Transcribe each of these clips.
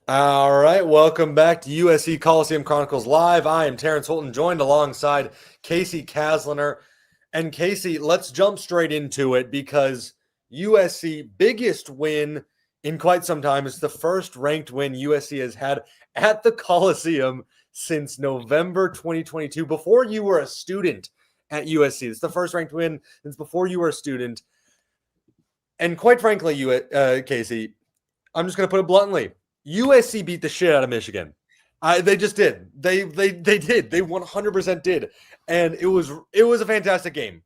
All right, welcome back to USC Coliseum Chronicles Live. I am Terrence Holton, joined alongside Casey Kasliner. And Casey, let's jump straight into it because USC biggest win in quite some time. It's the first ranked win USC has had at the Coliseum since November 2022, before you were a student at USC. It's the first ranked win since before you were a student. And quite frankly, Casey, I'm just going to put it bluntly. USC beat the shit out of Michigan. They just did. They did. They 100% did, and it was a fantastic game.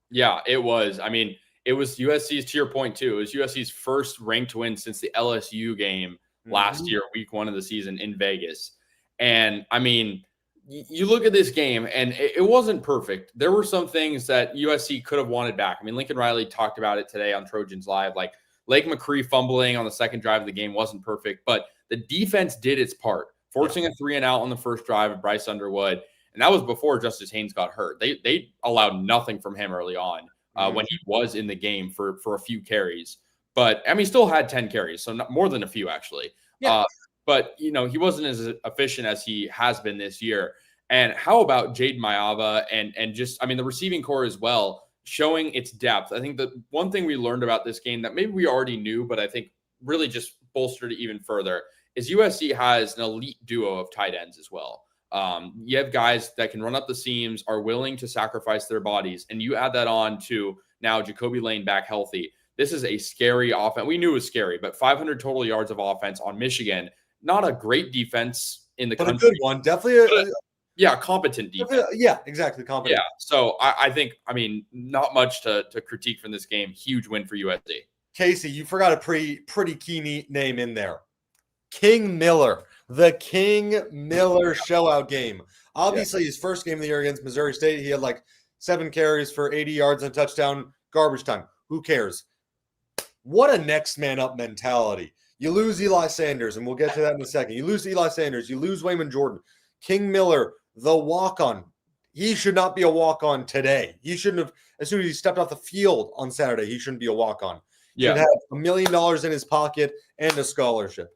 Yeah, it was. I mean, it was USC's, to your point too, it was USC's first ranked win since the LSU game last year, week 1 of the season in Vegas. And I mean, you look at this game, and it wasn't perfect. There were some things that USC could have wanted back. I mean, Lincoln Riley talked about it today on Trojans Live, like Lake McCree fumbling on the second drive of the game wasn't perfect, but the defense did its part, forcing a 3-and-out on the first drive of Bryce Underwood. And that was before Justice Haynes got hurt. They allowed nothing from him early on when he was in the game for a few carries. But, I mean, he still had 10 carries, so not more than a few, actually. Yeah. But, he wasn't as efficient as he has been this year. And how about Jaden Mayava and just, I mean, the receiving core as well, showing its depth. I think the one thing we learned about this game that maybe we already knew, but I think really just bolstered it even further, is USC has an elite duo of tight ends as well. You have guys that can run up the seams, are willing to sacrifice their bodies, and you add that on to now Jacoby Lane back healthy. This is a scary offense. We knew it was scary, but 500 total yards of offense on Michigan. Not a great defense in the country. But a good one. Definitely competent defense. Yeah, exactly. Competent. Yeah. So I think, I mean, not much to critique from this game. Huge win for USC. Casey, you forgot a pretty key name in there. King Miller. The King Miller showout game. Obviously, his first game of the year against Missouri State, he had like 7 carries for 80 yards and a touchdown, garbage time. Who cares? What a next man up mentality. You lose Eli Sanders, and we'll get to that in a second. You lose Eli Sanders. You lose Wayman Jordan. King Miller, the walk-on. He should not be a walk-on today. He shouldn't have, as soon as he stepped off the field on Saturday, he shouldn't be a walk-on. He should have $1 million in his pocket and a scholarship.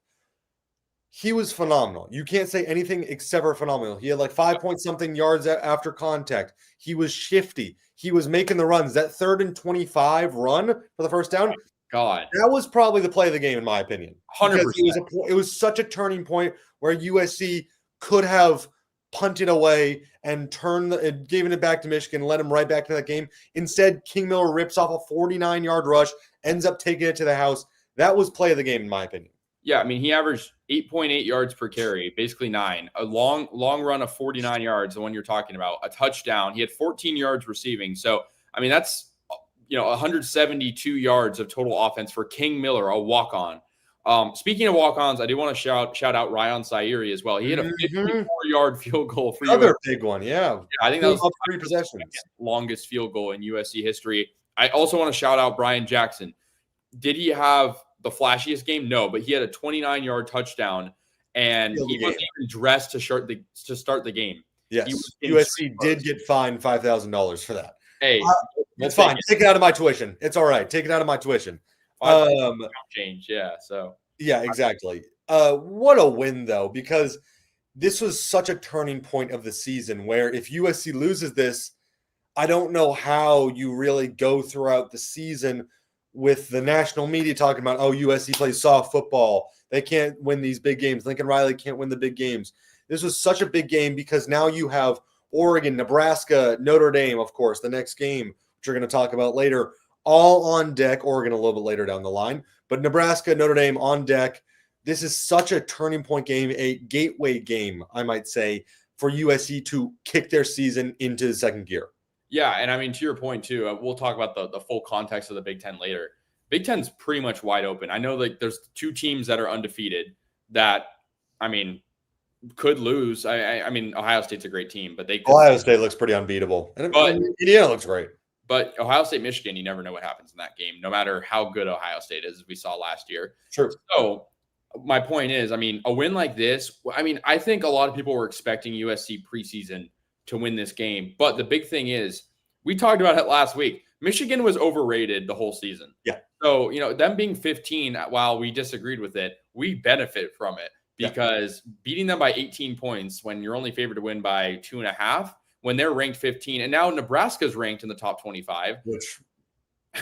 He was phenomenal. You can't say anything except for phenomenal. He had like 5-point-something yards after contact. He was shifty. He was making the runs. That 3rd and 25 run for the first down, God, that was probably the play of the game, in my opinion. 100%. It was such a turning point where USC could have punted away and given it back to Michigan, led him right back to that game. Instead, King Miller rips off a 49-yard rush, ends up taking it to the house. That was play of the game, in my opinion. Yeah, I mean, he averaged 8.8 yards per carry, basically 9. A long run of 49 yards, the one you're talking about, a touchdown. He had 14 yards receiving. So, I mean, that's 172 yards of total offense for King Miller, a walk-on. Speaking of walk-ons, I do want to shout out Ryan Sairi as well. He had a 54-yard field goal for another big one. Yeah, I think that was 3 possessions, longest field goal in USC history. I also want to shout out Brian Jackson. Did he have the flashiest game? No, but he had a 29-yard touchdown, and he wasn't even dressed to start the game. Yes, USC did get fined $5,000 for that. Hey, it's fine. Take it out of my tuition. It's all right. Take it out of my tuition. Change, yeah. So yeah, exactly. What a win though, because this was such a turning point of the season where if USC loses this, I don't know how you really go throughout the season with the national media talking about, oh, USC plays soft football. They can't win these big games. Lincoln Riley can't win the big games. This was such a big game because now you have Oregon, Nebraska, Notre Dame, of course, the next game, which we're going to talk about later, all on deck. Oregon a little bit later down the line. But Nebraska, Notre Dame on deck. This is such a turning point game, a gateway game, I might say, for USC to kick their season into the second gear. Yeah, and I mean, to your point, too, we'll talk about the full context of the Big Ten later. Big Ten's pretty much wide open. I know like there's 2 teams that are undefeated that, I mean, could lose. I mean, Ohio State's a great team, but Ohio State looks pretty unbeatable. But Indiana looks great. But Ohio State, Michigan, you never know what happens in that game, no matter how good Ohio State is, as we saw last year. Sure. So my point is, I mean, a win like this, I mean, I think a lot of people were expecting USC preseason to win this game. But the big thing is, we talked about it last week. Michigan was overrated the whole season. Yeah. So, them being 15, while we disagreed with it, we benefit from it because beating them by 18 points when you're only favored to win by 2.5, when they're ranked 15, and now Nebraska's ranked in the top 25. Which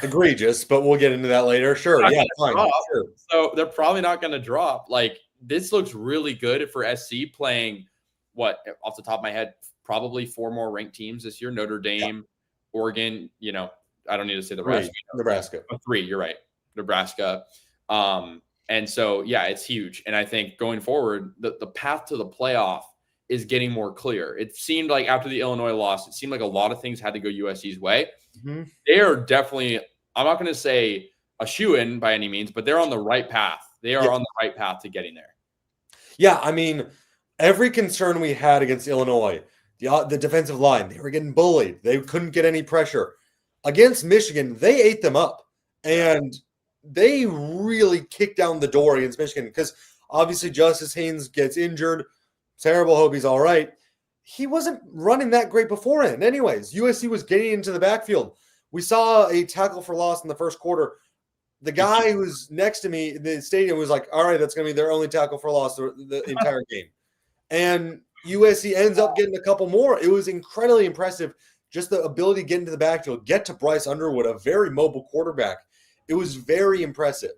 egregious, but we'll get into that later. Sure. Yeah, fine. Sure. So they're probably not going to drop. Like, this looks really good for SC playing, what, off the top of my head, probably 4 more ranked teams this year. Notre Dame, Oregon, I don't need to say the rest. Nebraska. 3, you're right. Nebraska. And so, it's huge. And I think going forward, the path to the playoff is getting more clear. It seemed like after the Illinois loss, it seemed like a lot of things had to go USC's way. Mm-hmm. They are definitely, I'm not going to say a shoo-in by any means, but they're on the right path. They are on the right path to getting there. Yeah, I mean, every concern we had against Illinois, the defensive line, they were getting bullied. They couldn't get any pressure. Against Michigan, they ate them up. And they really kicked down the door against Michigan because obviously Justice Haynes gets injured. Terrible, hope he's all right. He wasn't running that great beforehand. Anyways, USC was getting into the backfield. We saw a tackle for loss in the first quarter. The guy who's next to me in the stadium was like, all right, that's going to be their only tackle for loss the entire game. And USC ends up getting a couple more. It was incredibly impressive. Just the ability to get into the backfield, get to Bryce Underwood, a very mobile quarterback. It was very impressive.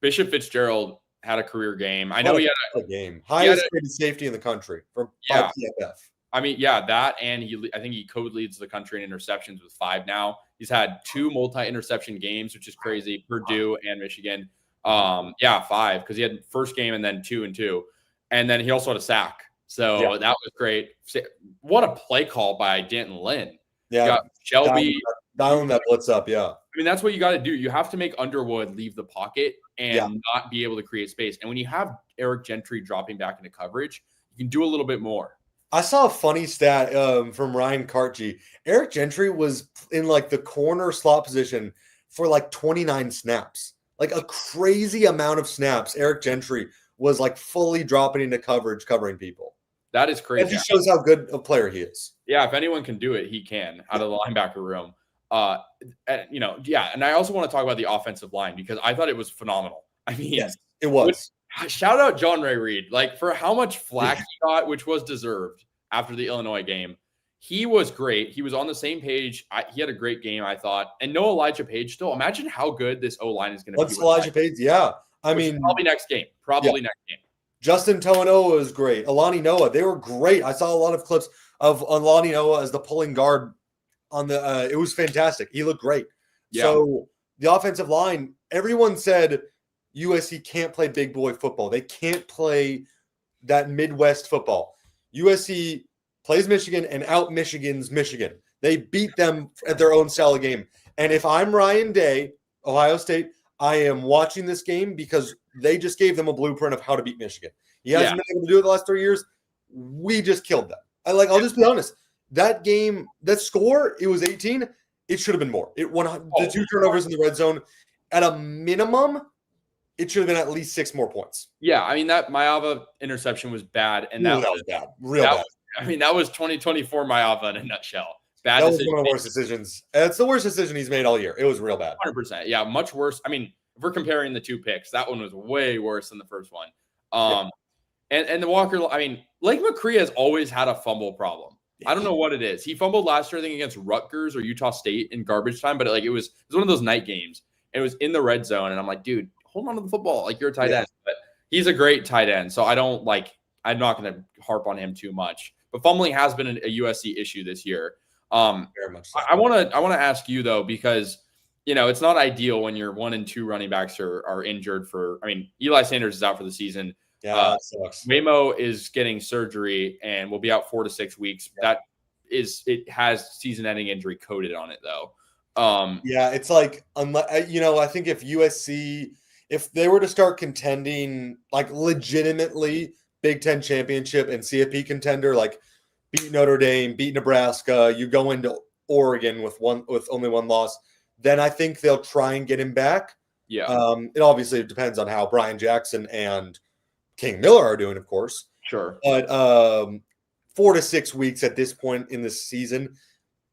Bishop Fitzgerald had a career game. I know he had a game. Highest rated safety in the country from PFF. I mean, that, and I think he co-leads the country in interceptions with 5 now. He's had 2 multi-interception games, which is crazy. Purdue and Michigan. 5, because he had first game and then 2 and 2. And then he also had a sack. So that was great. What a play call by Danton Lynn. Yeah. You got Shelby. Dialing that blitz up, I mean, that's what you got to do. You have to make Underwood leave the pocket and not be able to create space. And when you have Eric Gentry dropping back into coverage, you can do a little bit more. I saw a funny stat from Ryan Cartgee. Eric Gentry was in the corner slot position for 29 snaps. Like a crazy amount of snaps. Eric Gentry was fully dropping into coverage, covering people. That is crazy. That just shows how good a player he is. Yeah, if anyone can do it, he can out of the linebacker room. And I also want to talk about the offensive line because I thought it was phenomenal. I mean, yes, it was. Shout out John Ray Reed, for how much flack he got, which was deserved after the Illinois game. He was great. He was on the same page. He had a great game, I thought. And no Elijah Page still. Imagine how good this O-line is going to be. What's Elijah Page? Yeah. Probably next game. Next game. Justin Toanoa was great. Alani Noah, they were great. I saw a lot of clips of Alani Noah as the pulling guard on the it was fantastic. He looked great. Yeah. So the offensive line, everyone said USC can't play big boy football. They can't play that Midwest football. USC plays Michigan and out Michigan's Michigan. They beat them at their own style of game. And if I'm Ryan Day, Ohio State, I am watching this game because they just gave them a blueprint of how to beat Michigan. He hasn't been able to do it the last 3 years. We just killed them. I'll just be honest. That game, that score, it was 18. It should have been more. It won the 2 turnovers in the red zone. At a minimum, it should have been at least 6 more points. Yeah, I mean, that Mayava interception was bad. And that was bad. Real bad. That was 2024 Mayava in a nutshell. Bad. That was one of the worst decisions. It's the worst decision he's made all year. It was real bad. 100%. Yeah, much worse. I mean, if we're comparing the 2 picks, that one was way worse than the first one. And the Walker, I mean, Lake McCree has always had a fumble problem. I don't know what it is. He fumbled last year, I think, against Rutgers or Utah State in garbage time, but it was one of those night games. And it was in the red zone, and I'm like, dude, hold on to the football. You're a tight end. But he's a great tight end, so I'm not going to harp on him too much. But fumbling has been a USC issue this year. Very much so. I want to ask you though, because it's not ideal when your 1 and 2 running backs are injured Eli Sanders is out for the season. Yeah, that sucks. Waymo is getting surgery and will be out 4 to 6 weeks. Yeah. It has season-ending injury coded on it though. It's I think if USC, if they were to start contending legitimately Big Ten championship and CFP contender, beat Notre Dame, beat Nebraska, you go into Oregon with only 1 loss, then I think they'll try and get him back. Yeah. It obviously depends on how Brian Jackson and King Miller are doing, of course. Sure. But 4 to 6 weeks at this point in the season,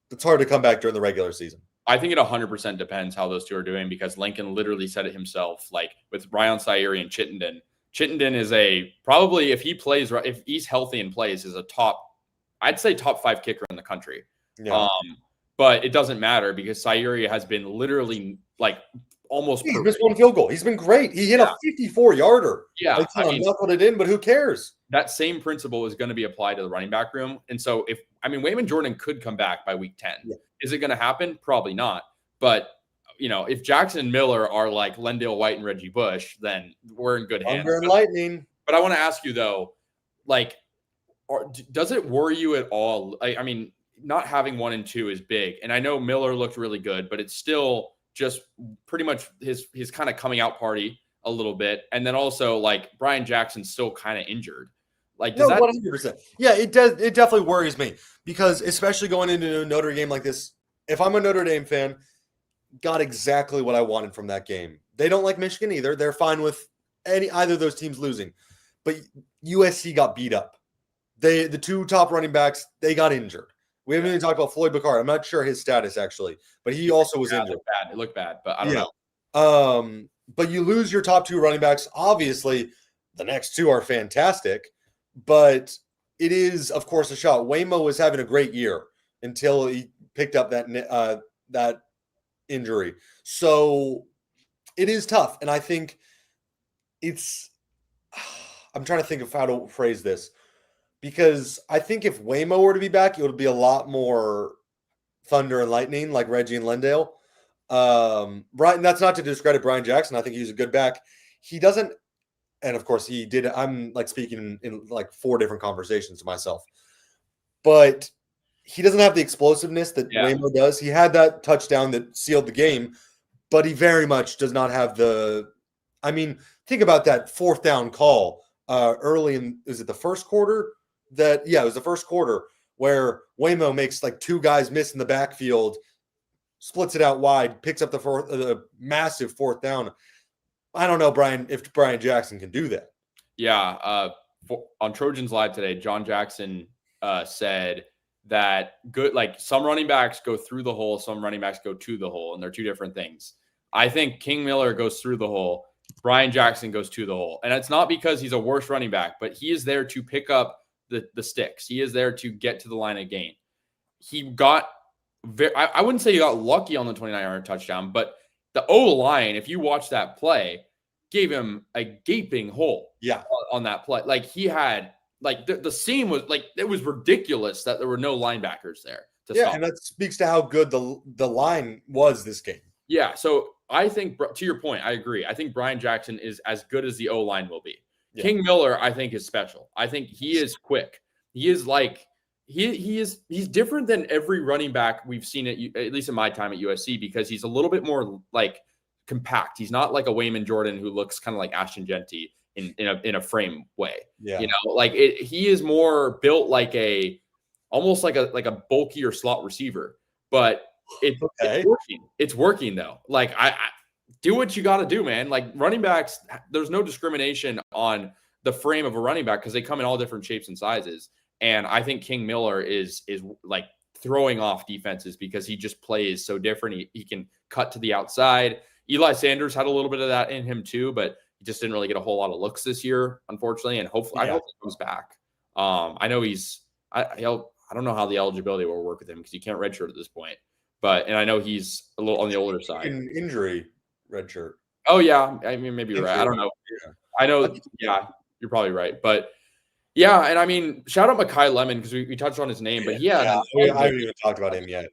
it's hard to come back during the regular season. I think it 100% depends how those two are doing, because Lincoln literally said it himself, like with Ryan Sairi and Chittenden. Chittenden is probably, if he's healthy and plays, is I'd say top 5 kicker in the country. Yeah. But it doesn't matter because Sairi has been literally like almost He's perfect. missed one field goal. He's been great. He hit a 54-yarder. Yeah. Like, knuckled it in, but who cares? That same principle is going to be applied to the running back room. And so Wayman Jordan could come back by week 10. Yeah. Is it going to happen? Probably not. But, if Jackson and Miller are like Lendale White and Reggie Bush, then we're in good hands. Thunder and lightning. But I want to ask you, though, like, does it worry you at all? I mean, not having 1 and 2 is big. And I know Miller looked really good, but it's still just pretty much his kind of coming out party a little bit. And then also, like, Brian Jackson's still kind of injured. Like, 100%. Yeah, it does. It definitely worries me, because especially going into a Notre game like this, if I'm a Notre Dame fan, got exactly what I wanted from that game. They don't like Michigan either. They're fine with either of those teams losing. But USC got beat up. The 2 top running backs, they got injured. We haven't even talked about Floyd Bacard. I'm not sure his status, actually, but he also was injured. It looked bad, but I don't know. But you lose your top 2 running backs. Obviously, the next 2 are fantastic, but it is, of course, a shot. Waymo was having a great year until he picked up that injury. So it is tough, and I think I'm trying to think of how to phrase this. Because I think if Waymo were to be back, it would be a lot more thunder and lightning, like Reggie and Lendale. Brian, that's not to discredit Brian Jackson. I think he's a good back. He doesn't, and of course he did. I'm like speaking in like 4 different conversations to myself, but he doesn't have the explosiveness that Waymo does. He had that touchdown that sealed the game, but he very much does not have the. I mean, think about that 4th down call early in. Is it the first quarter? It was the first quarter where Waymo makes like 2 guys miss in the backfield, splits it out wide, picks up the massive 4th down. I don't know, if Brian Jackson can do that. Yeah. On Trojans Live today, John Jackson said that some running backs go through the hole, some running backs go to the hole, and they're 2 different things. I think King Miller goes through the hole. Brian Jackson goes to the hole. And it's not because he's a worse running back, but he is there to pick up the sticks. He is there to get to the line of gain. He got I wouldn't say he got lucky on the 29-yard touchdown, but the O-line, if you watch that play, gave him a gaping hole on that play. Like, he had the seam was it was ridiculous that there were no linebackers there to stop. And that speaks to how good the line was this game. Yeah, so I think, to your point, I agree. I think Brian Jackson is as good as the O-line will be. Yeah. King Miller, I think, is special. I think he is quick. He is he's different than every running back we've seen at least in my time at USC, because he's a little bit more compact. He's not like a Wayman Jordan who looks kind of like Ashton Genty in a frame way. Yeah. He is more built almost like a bulkier slot receiver, but it's working. It's working though. I do what you got to do, man. Like, running backs, there's no discrimination on the frame of a running back because they come in all different shapes and sizes. And I think King Miller is throwing off defenses because he just plays so different. He can cut to the outside. Eli Sanders had a little bit of that in him too, but he just didn't really get a whole lot of looks this year, unfortunately. And hopefully, I hope he comes back. I know I don't know how the eligibility will work with him because he can't redshirt at this point. And I know he's a little on the older side. Injury redshirt. Oh yeah, I mean, maybe you're right. I don't know. Yeah. I know. Yeah, you're probably right. But yeah, and I mean, shout out Mekhi Lemon because we touched on his name, but I haven't even talked about him yet.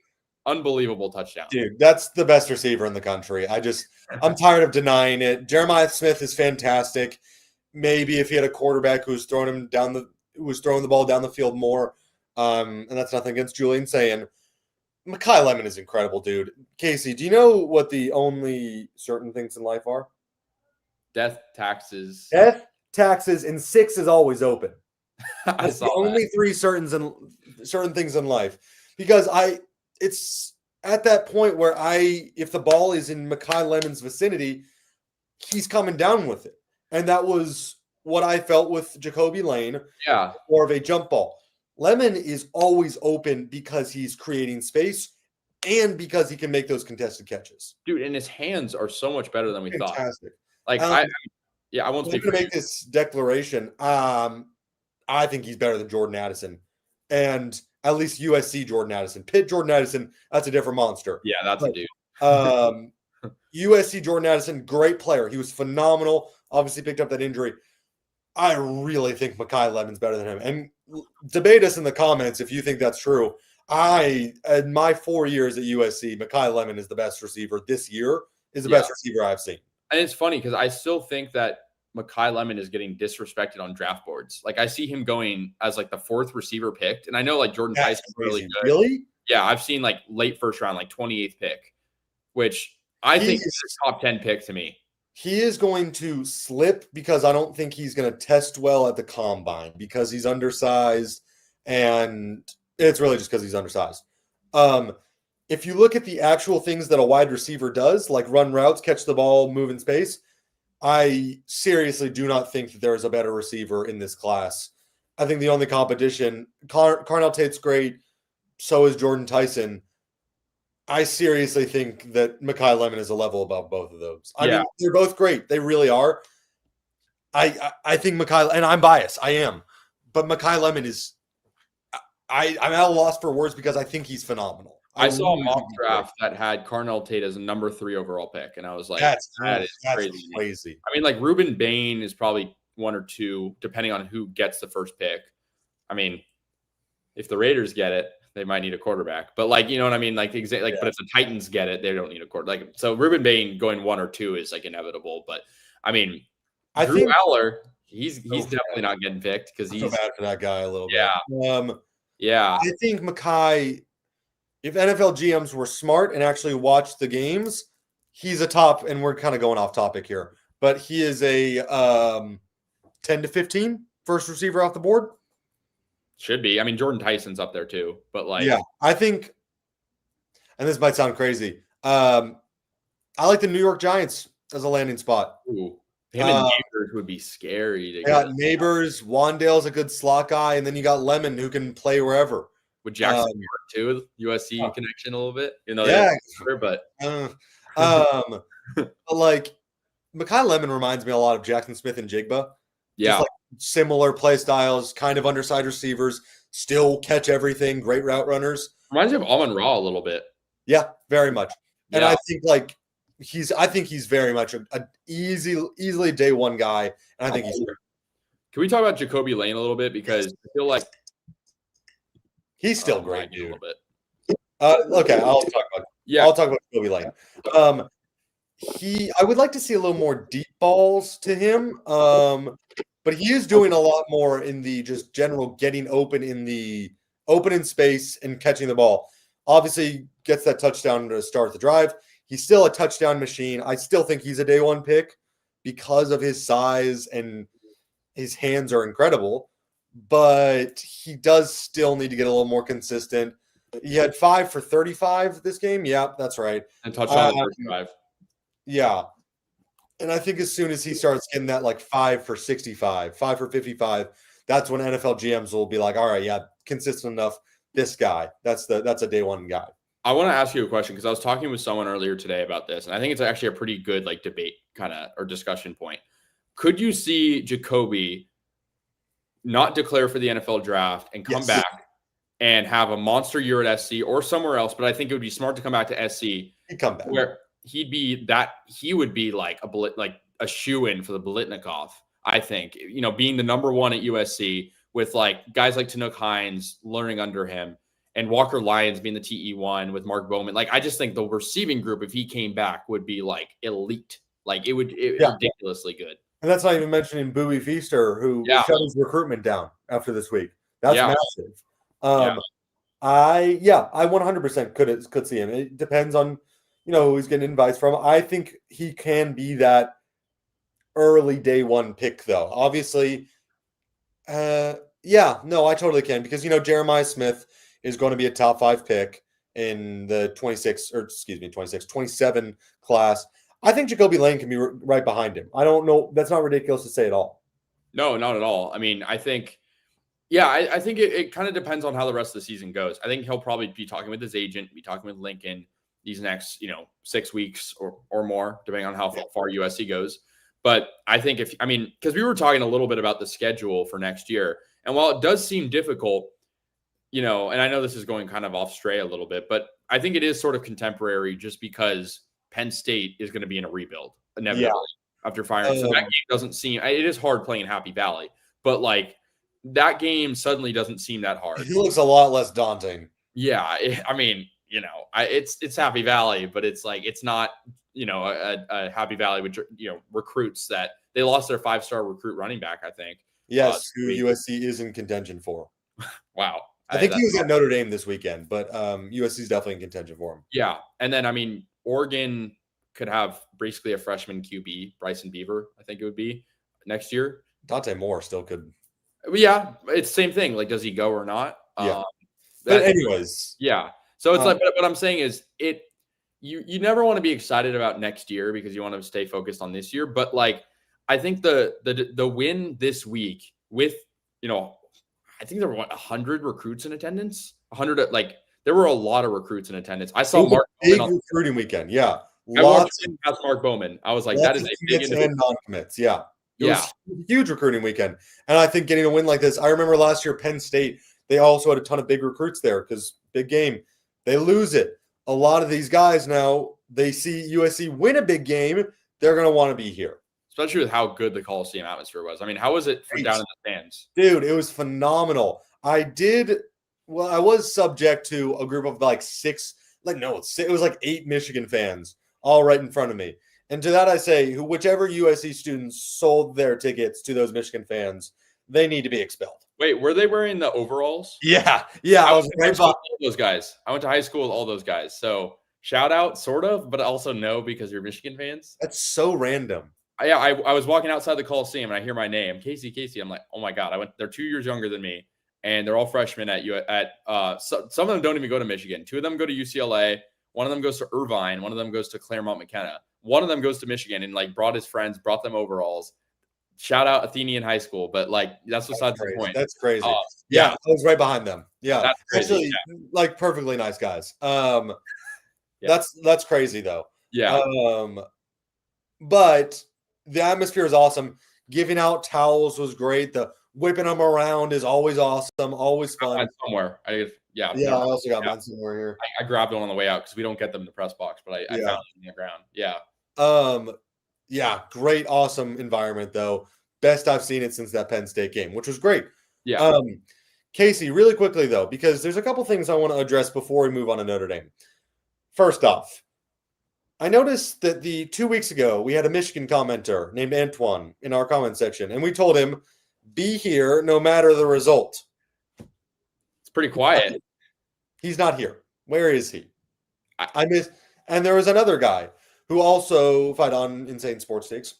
Unbelievable touchdown, dude. That's the best receiver in the country. I'm tired of denying it. Jeremiah Smith is fantastic. Maybe if he had a quarterback who's throwing the ball down the field more, and that's nothing against Julian saying. Mekhi Lemon is incredible, dude. Casey, do you know what the only certain things in life are? Death, taxes. Death, taxes, and 6 is always open. That's the only 3 certain things in life. Because it's at that point where if the ball is in Mekhi Lemon's vicinity, he's coming down with it. And that was what I felt with Jacoby Lane. Yeah. More of a jump ball. Lemon is always open because he's creating space, and because he can make those contested catches. Dude, and his hands are so much better than we thought. Fantastic. Like, I won't speak to make this declaration. I think he's better than Jordan Addison, and at least USC Jordan Addison. Pitt Jordan Addison, that's a different monster. Yeah, that's a dude. USC Jordan Addison, great player. He was phenomenal. Obviously picked up that injury. I really think Makai Lemon's better than him. And debate us in the comments if you think that's true. In my 4 years at USC, Makai Lemon is the best receiver this year, is the best receiver I've seen. And it's funny because I still think that Makai Lemon is getting disrespected on draft boards. Like, I see him going as like the 4th receiver picked. And I know like Jordan Tyson is really good. Really? Yeah, I've seen like late first round, like 28th pick, which I think is a top 10 pick to me. He is going to slip because I don't think he's going to test well at the combine because he's undersized, and it's really just because he's undersized. If you look at the actual things that a wide receiver does, like run routes, catch the ball, move in space, I seriously do not think that there is a better receiver in this class. I think the only competition, Carnell Tate's great, so is Jordan Tyson. I seriously think that Makai Lemon is a level above both of those. I mean, they're both great. They really are. I think Makai, and I'm biased. I am. But Makai Lemon is, I'm at a loss for words because I think he's phenomenal. I saw a mock draft that had Carnell Tate as a number 3 overall pick, and I was like, that is crazy. I mean, like Ruben Bain is probably 1 or 2, depending on who gets the first pick. I mean, if the Raiders get it, they might need a quarterback, but like, you know what I mean? Like, but if the Titans get it, they don't need a quarterback. Like, so Ruben Bain going 1 or 2 is like inevitable. But I mean, Drew Aller, he's definitely not getting picked because he's so bad for that guy a little bit. Yeah. I think Makai, if NFL GMs were smart and actually watched the games, he's a top, and we're kind of going off topic here, but he is a 10 to 15 first receiver off the board. Should be. I mean, Jordan Tyson's up there too, but like, yeah, I think, and this might sound crazy, I like the New York Giants as a landing spot. Ooh, him and Neighbors would be scary. They got Neighbors, Wandale's a good slot guy, and then you got Lemon who can play wherever. Would Jackson work too? USC connection a little bit, you know? But like Makai Lemon reminds me a lot of Jackson Smith and Jigba. Yeah. Like similar play styles, kind of undersized receivers, still catch everything, great route runners. Reminds me of Amon-Ra a little bit. Yeah, very much. And I think like he's very much a easily day one guy. And I think he's great. Can we talk about Jacoby Lane a little bit? Because I feel like he's still great, dude. A little bit. Okay, I'll talk about Jacoby Lane. I would like to see a little more deep balls to him. But he is doing a lot more in the just general getting open in space and catching the ball. Obviously, gets that touchdown to start the drive. He's still a touchdown machine. I still think he's a day one pick because of his size, and his hands are incredible. But he does still need to get a little more consistent. He had 5 for 35 this game. Yeah, that's right. And touchdown the first drive. Yeah. And I think as soon as he starts getting that like 5 for 65, 5 for 55, that's when NFL GMs will be like, all right, yeah, consistent enough. This guy, that's a day one guy. I want to ask you a question because I was talking with someone earlier today about this, and I think it's actually a pretty good like debate kind of or discussion point. Could you see Jacoby not declare for the NFL draft and come back and have a monster year at SC or somewhere else? But I think it would be smart to come back to SC. He'd come back. Where he would be like a shoe-in for the Biletnikoff, I think, you know, being the number 1 at USC with like guys like Tanook Hines learning under him and Walker Lyons being the TE1 with Mark Bowman. Like, I just think the receiving group, if he came back, would be like elite. Like it ridiculously good. And that's not even mentioning Bowie Feaster, who shut his recruitment down after this week. That's massive. I 100% could see him. It depends on, you know, who he's getting invites from. I think he can be that early day one pick, though. Obviously, I totally can, because, you know, Jeremiah Smith is going to be a top 5 pick in the 27 class. I think Jacoby Lane can be right behind him. I don't know. That's not ridiculous to say at all. No, not at all. I mean, I think Yeah, I think it kind of depends on how the rest of the season goes. I think he'll probably be talking with his agent, be talking with Lincoln these next, 6 weeks or more, depending on how far USC goes. But I think because we were talking a little bit about the schedule for next year, and while it does seem difficult, and I know this is going kind of off stray a little bit, but I think it is sort of contemporary just because Penn State is going to be in a rebuild inevitably after firing. So that game doesn't seem, it is hard playing in Happy Valley, but like that game suddenly doesn't seem that hard. It looks a lot less daunting. Yeah. It's Happy Valley, but it's like, it's not, a Happy Valley with, recruits that they lost their 5-star recruit running back, I think. Yes. Who USC is in contention for. Wow. I think he was at Notre Dame this weekend, but USC is definitely in contention for him. Yeah. And then, Oregon could have basically a freshman QB, Bryson Beaver, I think it would be next year. Dante Moore still could. Yeah, it's the same thing. Like, does he go or not? Yeah. But anyways. Yeah. So it's like, but what I'm saying is you never want to be excited about next year because you want to stay focused on this year. But like, I think the win this week with, I think there were 100 recruits in attendance. 100, like there were a lot of recruits in attendance. I saw Mark big recruiting weekend. Yeah. Lots of Mark Bowman. I was like, that is a big and non-commits. Yeah. It was a huge recruiting weekend. And I think getting a win like this, I remember last year, Penn State, they also had a ton of big recruits there because big game. They lose it. A lot of these guys now, they see USC win a big game. They're going to want to be here. Especially with how good the Coliseum atmosphere was. I mean, how was it down in the stands? Dude, it was phenomenal. I was subject to a group of like 6, it was like 8 Michigan fans all right in front of me. And to that I say, whichever USC students sold their tickets to those Michigan fans, they need to be expelled. Wait, were they wearing the overalls? Yeah. I was right behind those guys. I went to high school with all those guys. So shout out, sort of, but also no, because you're Michigan fans. That's so random. I was walking outside the Coliseum and I hear my name, Casey. I'm like, oh my God, they're 2 years younger than me. And they're all freshmen some of them don't even go to Michigan. 2 of them go to UCLA. One of them goes to Irvine. One of them goes to Claremont McKenna. One of them goes to Michigan and like brought his friends, brought them overalls. Shout out Athenian High School, but like that's besides the point. That's crazy. Yeah, I was right behind them. Yeah, that's crazy. Actually, like perfectly nice guys. That's crazy though. Yeah. But the atmosphere is awesome. Giving out towels was great. The whipping them around is always awesome. Always fun. I somewhere. I also got mine somewhere here. I grabbed one on the way out because we don't get them in the press box, but I found it in the ground. Yeah. Yeah, great, awesome environment though. Best I've seen it since that Penn State game, which was great. Yeah. Casey, really quickly though, because there's a couple things I want to address before we move on to Notre Dame. First off, I noticed that 2 weeks ago we had a Michigan commenter named Antoine in our comment section, and we told him, "Be here no matter the result." It's pretty quiet. He's not here. Where is he? I miss. And there was another guy who also fight on Insane Sports Takes.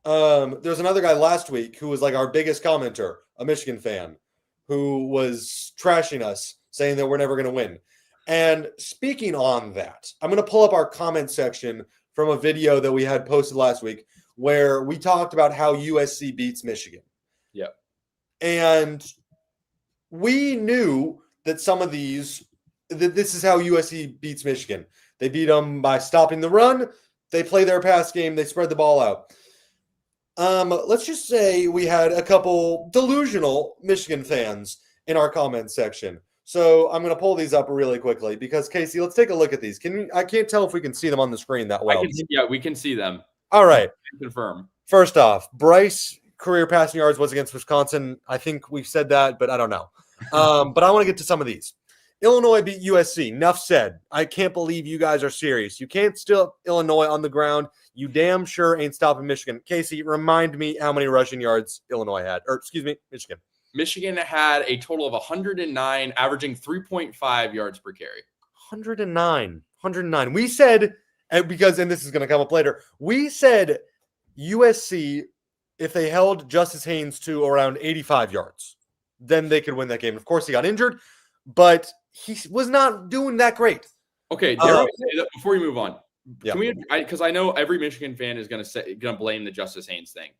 There's another guy last week who was like our biggest commenter, a Michigan fan, who was trashing us, saying that we're never going to win. And speaking on that, I'm going to pull up our comment section from a video that we had posted last week where we talked about how USC beats Michigan. Yeah. And we knew that this is how USC beats Michigan. They beat them by stopping the run. They play their pass game. They spread the ball out. Let's just say we had a couple delusional Michigan fans in our comment section. So I'm going to pull these up really quickly because, Casey, let's take a look at these. I can't tell if we can see them on the screen that well. We can see them. All right. Confirm. First off, Bryce career passing yards was against Wisconsin. I think we've said that, but I don't know. But I want to get to some of these. Illinois beat USC. Enough said. I can't believe you guys are serious. You can't stop Illinois on the ground. You damn sure ain't stopping Michigan. Casey, remind me how many rushing yards Illinois had. Michigan. Michigan had a total of 109, averaging 3.5 yards per carry. 109. We said, and this is going to come up later, we said USC, if they held Justice Haynes to around 85 yards, then they could win that game. Of course, he got injured, but he was not doing that great. Okay, before we move on, can we? Because I know every Michigan fan is going to blame the Justice Haynes thing.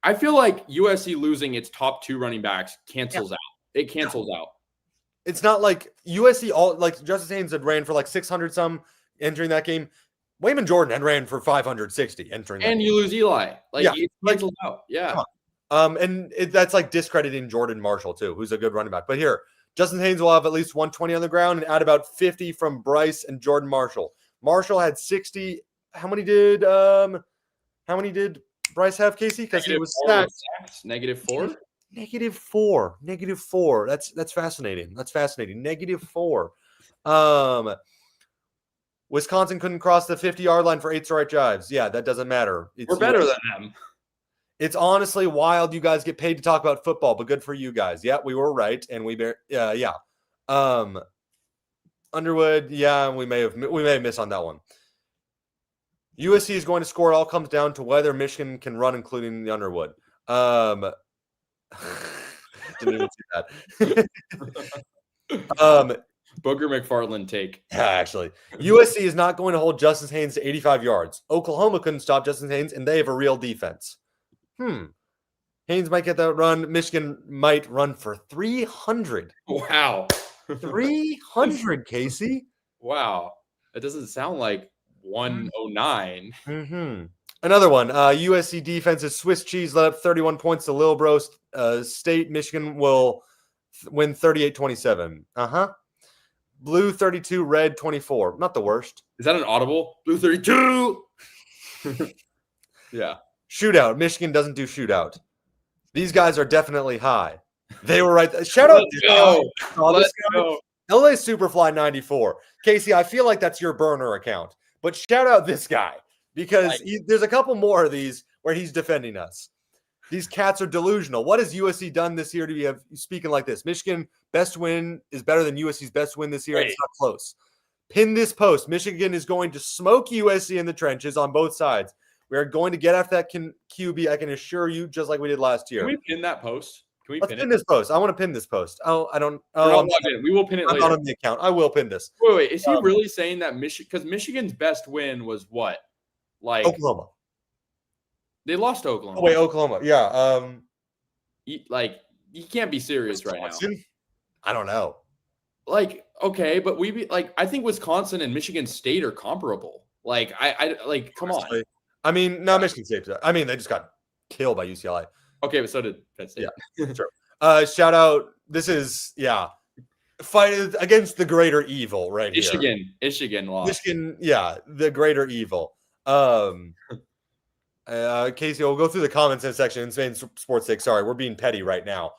I feel like USC losing its top 2 running backs cancels out. It cancels out. It's not like USC Justice Haynes had ran for like 600 some entering that game. Wayman Jordan had ran for 560 entering that And game. you lose Eli. Yeah. It cancels out. Yeah. That's like discrediting Jordan Marshall too, who's a good running back. But here, Justin Haynes will have at least 120 on the ground and add about 50 from Bryce and Jordan Marshall. Marshall had 60. How many did Bryce have, Casey? Because he was stacked. -4. -4. That's fascinating. -4. Wisconsin couldn't cross the 50-yard line for 8 straight drives. Yeah, that doesn't matter. We're better than them. It's honestly wild you guys get paid to talk about football, but good for you guys. Yeah, we were right, and Underwood, yeah, we may have missed on that one. USC is going to score. It all comes down to whether Michigan can run, including the Underwood. Didn't even see that. Booger McFarland take. Yeah, actually. USC is not going to hold Justice Haynes to 85 yards. Oklahoma couldn't stop Justice Haynes, and they have a real defense. Haynes might get that run. Michigan might run for 300. Wow. 300, Casey. Wow. That doesn't sound like 109. Another one. USC defense is Swiss cheese, let up 31 points to Lil Bro State. Michigan will win 38-27. Blue 32, red 24. Not the worst. Is that an audible? Blue 32. Yeah. Shootout. Michigan doesn't do shootout. These guys are definitely high. They were right. Shout out. Let's go. LA Superfly 94. Casey, I feel like that's your burner account. But shout out this guy because there's a couple more of these where he's defending us. These cats are delusional. What has USC done this year to be speaking like this? Michigan best win is better than USC's best win this year. It's not close. Pin this post. Michigan is going to smoke USC in the trenches on both sides. We are going to get after that QB. I can assure you, just like we did last year. Can we pin that post? Can we pin this post? I want to pin this post. I don't. We will pin it later. I'm not on the account. I will pin this. Wait. Is he really saying that because Michigan's best win was what? Like Oklahoma. They lost to Oklahoma. Oh, wait, Oklahoma. Yeah. You can't be serious right now. I don't know. Okay, but I think Wisconsin and Michigan State are comparable. Come on. I mean, no, Michigan State. I mean, they just got killed by UCLA. Okay, but so did Penn State. Yeah, true. Shout out. This is fight against the greater evil right here. Michigan lost. Michigan, yeah, the greater evil. Casey, we'll go through the comments in a section. Insane Sports Take. Sorry, we're being petty right now.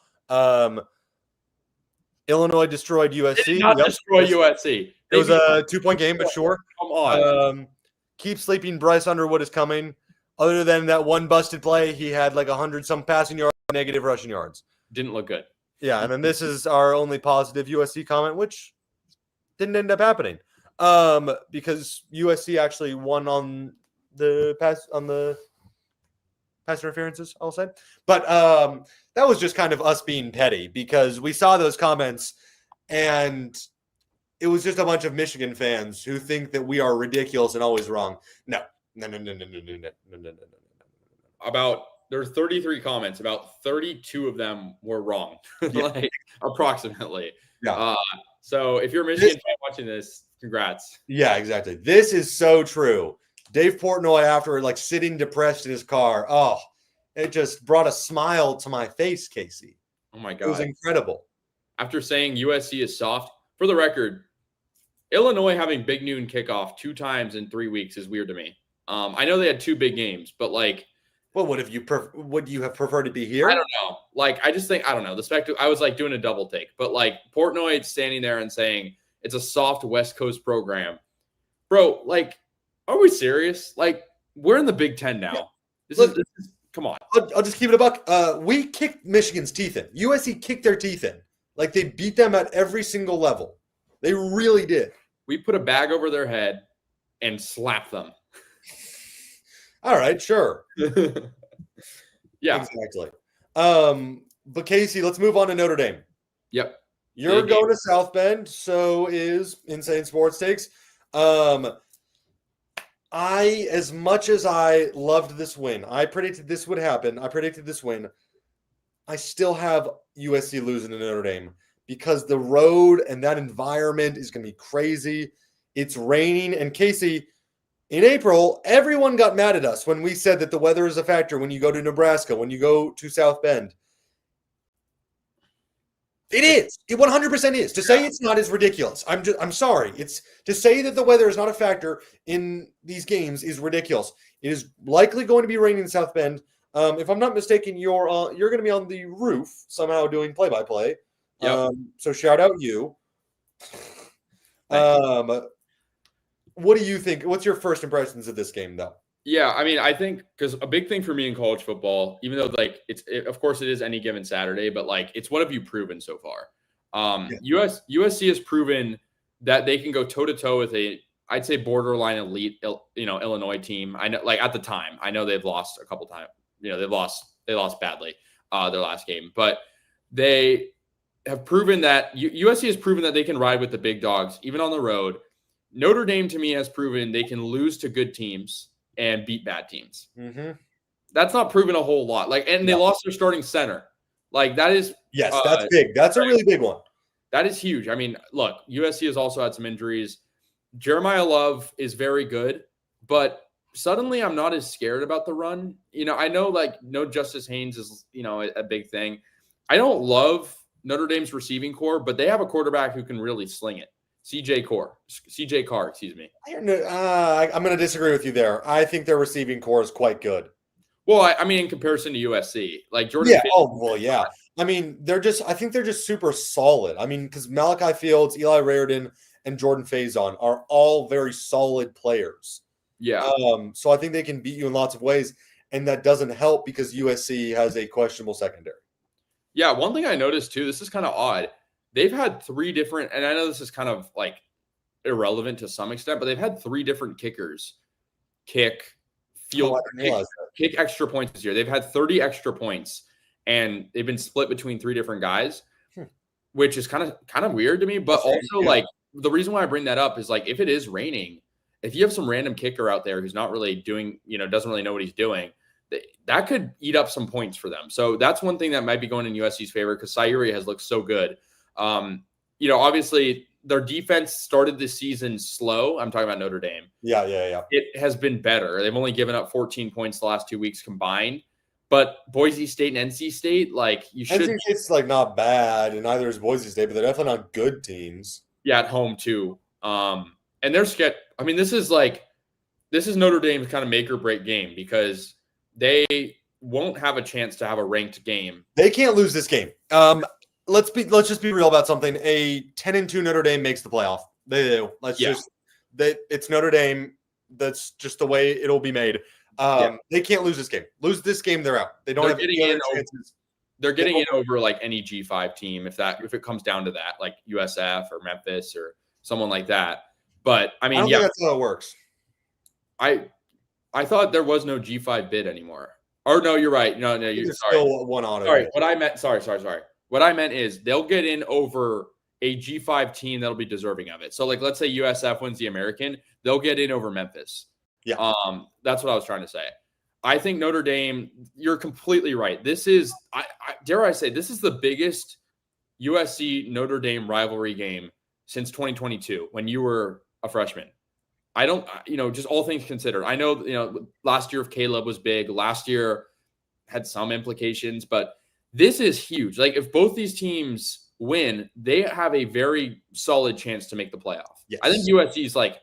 Illinois destroyed USC. Did not destroy USC. It was a 2-point game, but sure. Come on. Keep sleeping. Bryce Underwood is coming. Other than that one busted play, he had like 100-some passing yards, negative rushing yards. Didn't look good. Yeah, and then this is our only positive USC comment, which didn't end up happening because USC actually won on the pass interferences, I'll say. But that was just kind of us being petty because we saw those comments and it was just a bunch of Michigan fans who think that we are ridiculous and always wrong. No. There were 33 comments. About 32 of them were wrong, approximately. Yeah. So if you're a Michigan fan watching this, congrats. Yeah, exactly. This is so true. Dave Portnoy, after sitting depressed in his car, it just brought a smile to my face, Casey. Oh my God. It was incredible. After saying USC is soft, for the record, Illinois having big noon kickoff 2 times in 3 weeks is weird to me. I know they had 2 big games, but well, would you have preferred to be here? I don't know. I just think, I don't know. I was doing a double take, but Portnoy standing there and saying it's a soft West Coast program. Bro, are we serious? We're in the Big Ten now. Yeah. This is come on. I'll just keep it a buck. We kicked Michigan's teeth in. USC kicked their teeth in. They beat them at every single level. They really did. We put a bag over their head and slapped them. All right, sure. Yeah. Exactly. But Casey, let's move on to Notre Dame. Yep. You're going to South Bend, so is Insane Sports Takes. As much as I loved this win, I predicted this would happen. I predicted this win. I still have USC losing to Notre Dame because the road and that environment is going to be crazy. It's raining. And Casey, in April, everyone got mad at us when we said that the weather is a factor when you go to Nebraska, when you go to South Bend. It is. It 100% is. To say it's not is ridiculous. I'm sorry. It's to say that the weather is not a factor in these games is ridiculous. It is likely going to be raining in South Bend. If I'm not mistaken, you're going to be on the roof somehow doing play-by-play. Yep. So shout out you. What do you think? What's your first impressions of this game, though? Yeah, I mean, I think because a big thing for me in college football, even though like of course it is any given Saturday, but like it's what have you proven so far? USC has proven that they can go toe to toe with I'd say borderline elite, Illinois team. I know, like at the time, I know they've lost a couple times. They lost badly their last game, but they have proven that USC has proven that they can ride with the big dogs even on the road. Notre Dame to me has proven they can lose to good teams and beat bad teams. Mm-hmm. That's not proven a whole lot. They lost their starting center. Like that is that's big. That's a really big one. That is huge. I mean, look, USC has also had some injuries. Jeremiah Love is very good, but suddenly I'm not as scared about the run. I know like no Justice Haynes is, a big thing. I don't love Notre Dame's receiving core, but they have a quarterback who can really sling it. CJ Carr, excuse me. I'm going to disagree with you there. I think their receiving core is quite good. Well, I mean, in comparison to USC, like Jordan. Yeah. Yeah. I mean, I think they're just super solid. I mean, because Malachi Fields, Eli Raridan, and Jordan Faison are all very solid players. Yeah. So I think they can beat you in lots of ways, and that doesn't help because USC has a questionable secondary. Yeah. One thing I noticed too, this is kind of odd. They've had 3 different, and I know this is kind of like irrelevant to some extent, but they've had 3 different kickers kick extra points this year. They've had 30 extra points, and they've been split between 3 different guys, which is kind of weird to me. But also, like the reason why I bring that up is like if it is raining, if you have some random kicker out there who's not really doing, doesn't really know what he's doing, that could eat up some points for them. So that's one thing that might be going in USC's favor because Sayuri has looked so good. Obviously their defense started this season slow. I'm talking about Notre Dame. Yeah. It has been better. They've only given up 14 points the last 2 weeks combined. But Boise State and NC State, like you should. NC State's like not bad, and neither is Boise State, but they're definitely not good teams. Yeah, at home too. And they're scared. I mean, this is Notre Dame's kind of make or break game because they won't have a chance to have a ranked game. They can't lose this game. Let's just be real about something. A 10-2 Notre Dame makes the playoff. They do. It's Notre Dame. That's just the way it'll be made. They can't lose this game. Lose this game, they're out. They don't have any other chances. They're getting in over like any G5 team if it comes down to that, like USF or Memphis or someone like that. But I mean, I don't think that's how it works. I thought there was no G5 bid anymore. Or no, you're right. No, you're sorry. Still one on it. Sorry, what I meant. Sorry. What I meant is they'll get in over a G5 team that'll be deserving of it. So, like, let's say USF wins the American, they'll get in over Memphis. Yeah. That's what I was trying to say. I think Notre Dame, you're completely right. This is, dare I say, this is the biggest USC Notre Dame rivalry game since 2022 when you were a freshman. I don't, just all things considered. I know, last year of Caleb was big. Last year had some implications, but this is huge. Like, if both these teams win, they have a very solid chance to make the playoff. Yes. I think USC is like,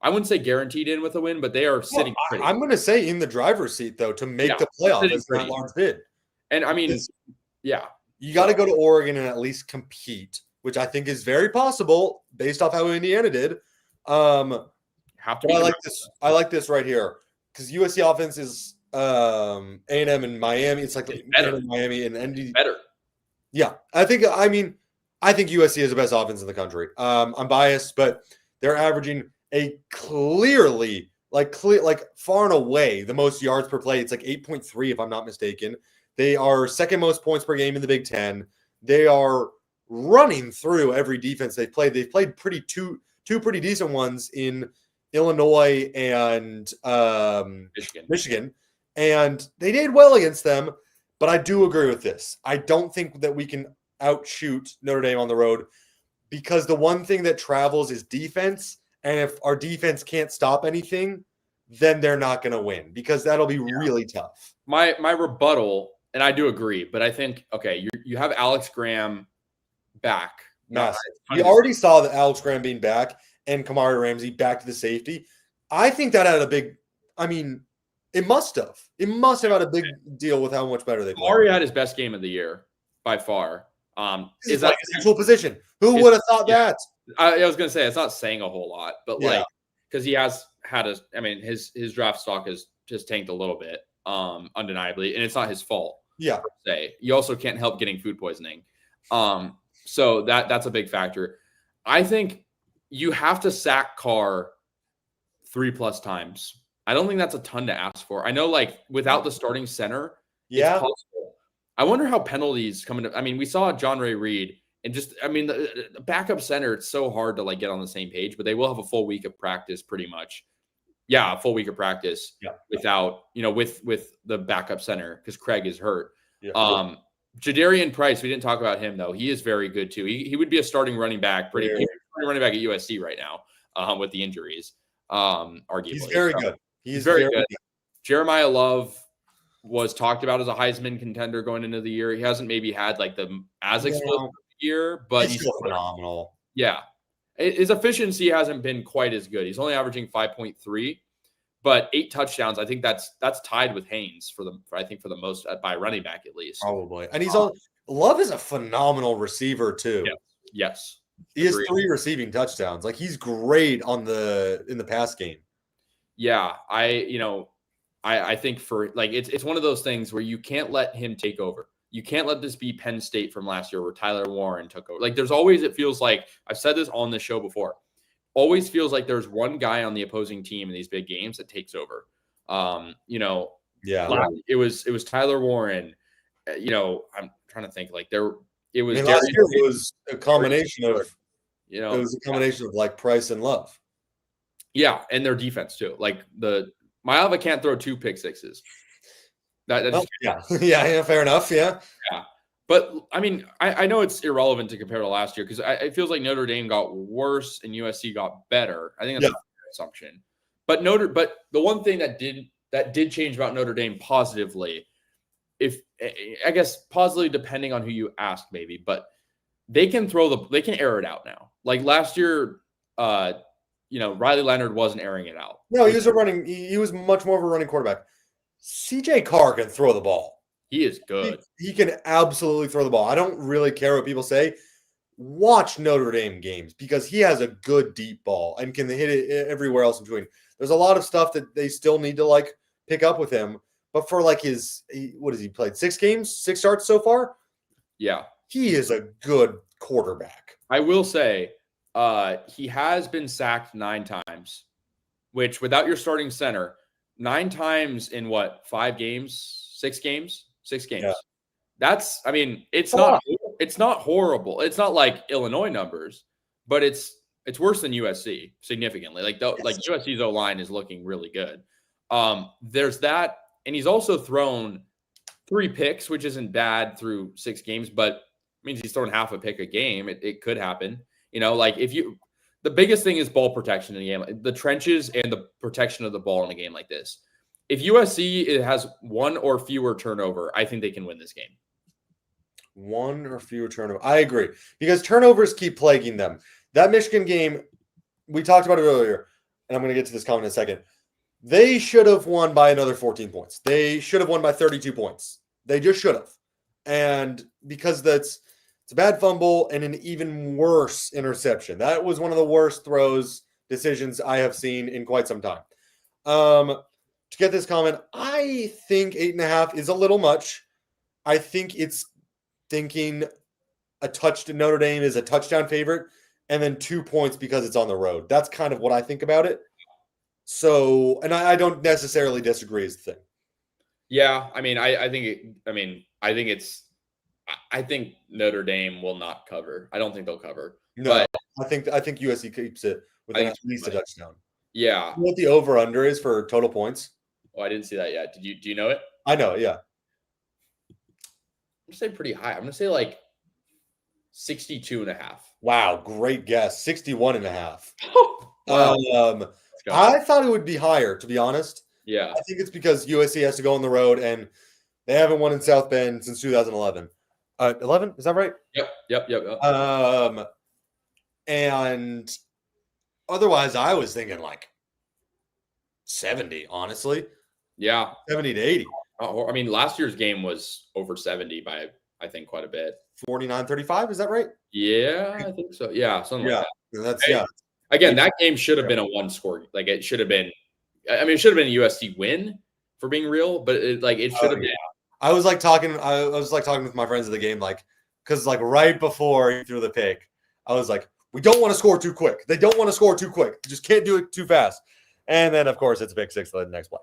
I wouldn't say guaranteed in with a win, but they are sitting pretty. I'm going to say in the driver's seat, though, to make the playoff. It's not a large bid. And I mean, you got to go to Oregon and at least compete, which I think is very possible based off how Indiana did. I like this right here because USC offense is A&M and Miami. It's like better. Miami and ND. Better. Yeah, I think USC is the best offense in the country. I'm biased, but they're averaging a clearly far and away the most yards per play. It's like 8.3 if I'm not mistaken. They are second most points per game in the Big Ten. They are running through every defense they've played. They've played two pretty decent ones in Illinois and Michigan, and they did well against them. But I do agree with this. I don't think that we can outshoot Notre Dame on the road because the one thing that travels is defense. And if our defense can't stop anything, then they're not going to win because that'll be really tough. My rebuttal, and I do agree, but I think, okay, you have Alex Graham back. Massive. You already saw that Alex Graham being back and Kamari Ramsey back to the safety. I think that had a big, I mean, it must have. It must have had a big deal with how much better they played. Kamari had his best game of the year by far. Is that his actual position? Who would have thought that? I was going to say it's not saying a whole lot, but like because he has had his draft stock has just tanked a little bit, undeniably, and it's not his fault. Yeah. Per se. You also can't help getting food poisoning. So that's a big factor. I think you have to sack Carr 3+ times. I don't think that's a ton to ask for. I know, like, without the starting center, it's possible. I wonder how penalties come into. I mean, we saw John Ray Reed, and just, I mean, the backup center, it's so hard to, like, get on the same page, but they will have a full week of practice pretty much. Yeah, a full week of practice without, with the backup center because Craig is hurt. Yeah. Jadarian Price, we didn't talk about him, though. He is very good, too. He would be a starting running back, starting running back at USC right now with the injuries, arguably. He's very good. He's very good. Jeremiah Love was talked about as a Heisman contender going into the year. He hasn't maybe had, like, the as explosive year, but he's still phenomenal. Yeah. His efficiency hasn't been quite as good. He's only averaging 5.3. But 8 touchdowns, I think that's tied with Haynes for the most by running back at least. Probably. And Love is a phenomenal receiver too. Yeah. Yes. He has 3 receiving touchdowns. Like, he's great in the pass game. Yeah, I think for, like, it's one of those things where you can't let him take over. You can't let this be Penn State from last year where Tyler Warren took over. Like, there's always, it feels like, I've said this on the show before, always feels like there's one guy on the opposing team in these big games that takes over. It was Tyler Warren. I'm trying to think, like, it was last year it was a combination of like Price and Love. Yeah, and their defense too. Like, Mailava can't throw 2 pick sixes. Yeah, fair enough. Yeah. But I mean, I know it's irrelevant to compare to last year because it feels like Notre Dame got worse and USC got better. I think that's a fair assumption. But the one thing that did change about Notre Dame positively, I guess positively depending on who you ask, maybe, but they can air it out now. Like last year, Riley Leonard wasn't airing it out. No, he was much more of a running quarterback. CJ Carr can throw the ball. He is good. He can absolutely throw the ball. I don't really care what people say. Watch Notre Dame games because he has a good deep ball and can hit it everywhere else in between. There's a lot of stuff that they still need to, like, pick up with him. But for, like, what has he played? 6 games, 6 starts so far? Yeah. He is a good quarterback. I will say he has been sacked 9 times, which without your starting center, 9 times in what, 5 games, 6 games? 6 games. Yeah. That's, I mean, it's not horrible. It's not like Illinois numbers, but it's worse than USC significantly. Like USC's O-line is looking really good. There's that, and he's also thrown 3 picks, which isn't bad through 6 games, but means he's throwing half a pick a game. It could happen. The biggest thing is ball protection in a game, the trenches and the protection of the ball in a game like this. If USC has 1 or fewer turnover, I think they can win this game. 1 or fewer turnover. I agree because turnovers keep plaguing them. That Michigan game, we talked about it earlier, and I'm going to get to this comment in a second. They should have won by another 14 points. They should have won by 32 points. They just should have. And because it's a bad fumble and an even worse interception. That was one of the worst decisions I have seen in quite some time. To get this comment, I think 8.5 is a little much. I think it's thinking Notre Dame is a touchdown favorite and then 2 points because it's on the road. That's kind of what I think about it. So, and I don't necessarily disagree is the thing. Yeah, I mean, I think Notre Dame will not cover. I don't think they'll cover. No, but I think USC keeps it with at least a touchdown. Yeah. You know what the over-under is for total points? Oh, I didn't see that yet. Do you know it? I know it, yeah. going to say pretty high. I'm going to say like 62.5. Wow, great guess. 61.5. Wow. I thought it would be higher, to be honest. Yeah. I think it's because USC has to go on the road, and they haven't won in South Bend since 2011. 11? Is that right? Yep. And otherwise, I was thinking like 70, honestly. Yeah. 70 to 80. I mean, last year's game was over 70 by, I think, quite a bit. 49-35, is that right? Yeah, I think so. Yeah, something like that. That's Again, that game should have been a one score. Like it should have been. I mean, it should have been a USC win for being real, but it should have been. I was talking with my friends at the game, because right before he threw the pick, I was like, we don't want to score too quick. They don't want to score too quick. You just can't do it too fast. And then, of course, it's a pick six the next play.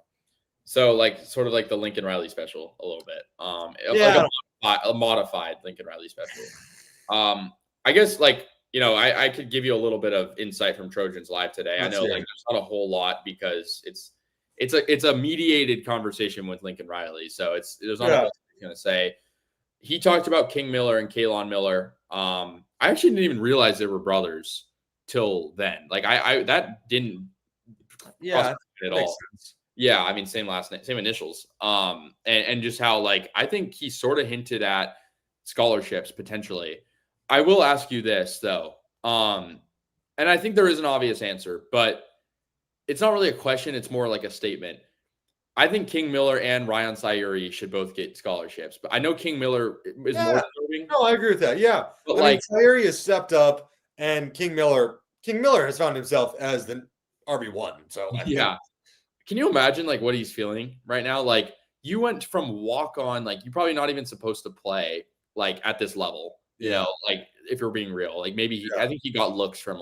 So, sort of like the Lincoln Riley special a little bit. A modified Lincoln Riley special. I guess, I could give you a little bit of insight from Trojans Live today. I know, there's not a whole lot because it's a mediated conversation with Lincoln Riley. So there's not a lot he's going to say. He talked about King Miller and Kalon Miller. I actually didn't even realize they were brothers till then. That didn't cross at all. Sense. Yeah, I mean, same last name, same initials. And just how I think he sort of hinted at scholarships potentially. I will ask you this though, and I think there is an obvious answer, but it's not really a question. It's more like a statement. I think King Miller and Ryan Sayuri should both get scholarships, but I know King Miller is more serving. No, I agree with that. Yeah, but Sayuri has stepped up, and King Miller has found himself as the RB1. So can you imagine what he's feeling right now? You went from walk on, you're probably not even supposed to play at this level. You know, if you're being real, maybe I think he got looks from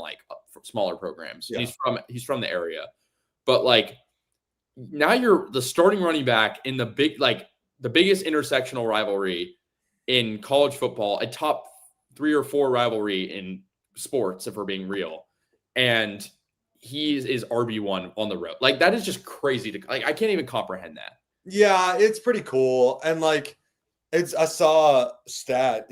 from smaller programs. Yeah. He's from the area, but now you're the starting running back in the biggest intersectional rivalry in college football, a top 3 or 4 rivalry in sports, if we're being real, and he is RB1 on the road. That is just crazy to I can't even comprehend that. Yeah, it's pretty cool, and I saw a stat.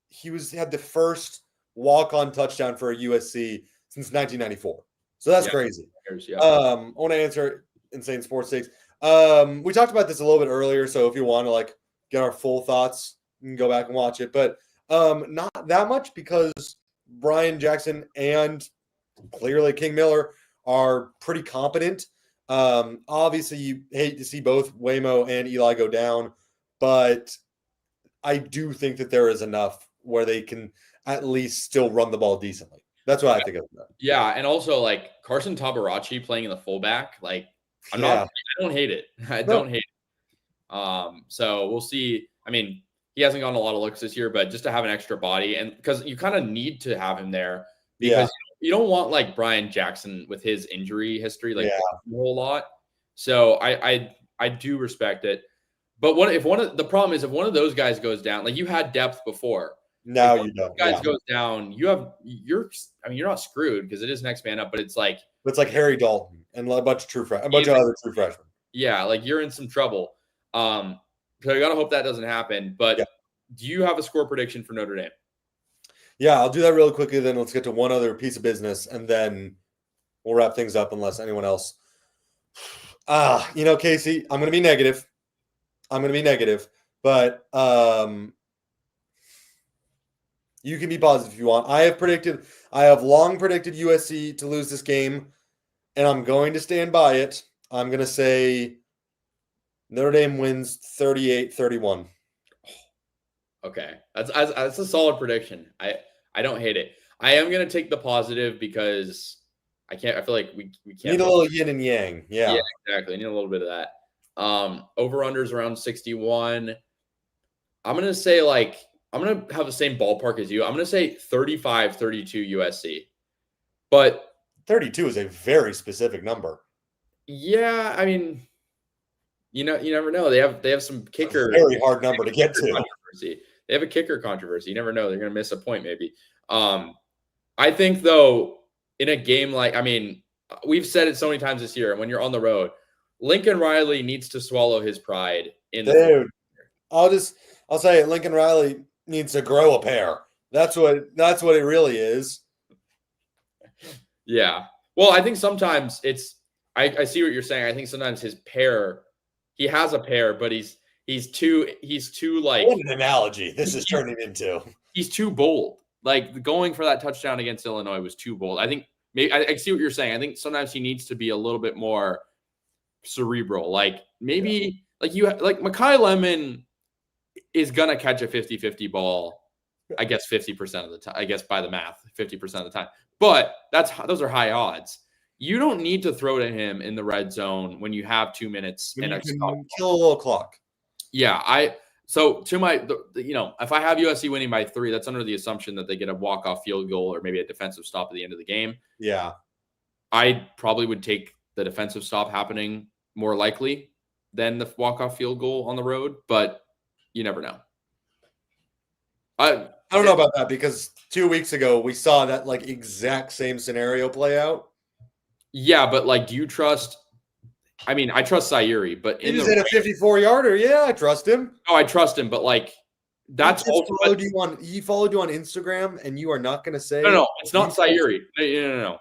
He had the first walk-on touchdown for a USC since 1994. So that's crazy. Yeah. I want to answer Insane Sports Takes. We talked about this a little bit earlier, so if you want to get our full thoughts, you can go back and watch it. But not that much because Brian Jackson and clearly King Miller are pretty competent. Obviously, you hate to see both Waymo and Eli go down, but I do think that there is enough where they can at least still run the ball decently. That's what I think of that. Yeah, and also Carson Tabarachi playing in the fullback, I don't hate it. I don't hate it. So we'll see. I mean, he hasn't gotten a lot of looks this year, but just to have an extra body, and because you kind of need to have him there because you don't want Brian Jackson with his injury history a whole lot. So I do respect it. But the problem is if one of those guys goes down, you had depth before. Now you don't. Guys goes down, you're not screwed because it is next man up, but it's Harry Dalton and a bunch of other true freshmen. Yeah, you're in some trouble. So I gotta hope that doesn't happen. But do you have a score prediction for Notre Dame? Yeah, I'll do that really quickly. Then let's get to one other piece of business, and then we'll wrap things up unless anyone else. Casey, I'm going to be negative. But you can be positive if you want. I have long predicted USC to lose this game, and I'm going to stand by it. I'm going to say Notre Dame wins 38-31. Okay. That's a solid prediction. I don't hate it. I am going to take the positive because I feel like we can't. Need a little yin and yang. Yeah, exactly. Need a little bit of that. Over-unders around 61. I'm going to say I'm going to have the same ballpark as you. I'm going to say 35-32 USC. But 32 is a very specific number. Yeah, I mean, you never know. They have some kicker. Very hard number to get to. Controversy. They have a kicker controversy. You never know. They're going to miss a point maybe. I think though, in a game we've said it so many times this year, and when you're on the road, Lincoln Riley needs to swallow his pride in the I'll just I'll say Lincoln Riley needs to grow a pair. That's what it really is. Yeah. Well, I think sometimes I see what you're saying. I think sometimes he has a pair, but he's too like, what an analogy this is turning into. He's too bold. Like going for that touchdown against Illinois was too bold. I think maybe I see what you're saying. I think sometimes he needs to be a little bit more cerebral. Like maybe like Makai Lemon is gonna catch a 50-50 ball, I guess 50% of the time. I guess by the math, 50% of the time. But those are high odds. You don't need to throw to him in the red zone when you have 2 minutes When and you can kill a little clock. Yeah, so to my, if I have USC winning by 3, that's under the assumption that they get a walk-off field goal or maybe a defensive stop at the end of the game. Yeah. I probably would take the defensive stop happening more likely than the walk-off field goal on the road, but you never know. I don't know about that because 2 weeks ago we saw that like exact same scenario play out. Yeah, but like, do you trust? I mean, I trust Sayuri, but He just hit a 54-yarder. Yeah, I trust him. Oh, I trust him, but like that's he followed you on Instagram, and you are not going to say no. It's not Sayuri. No.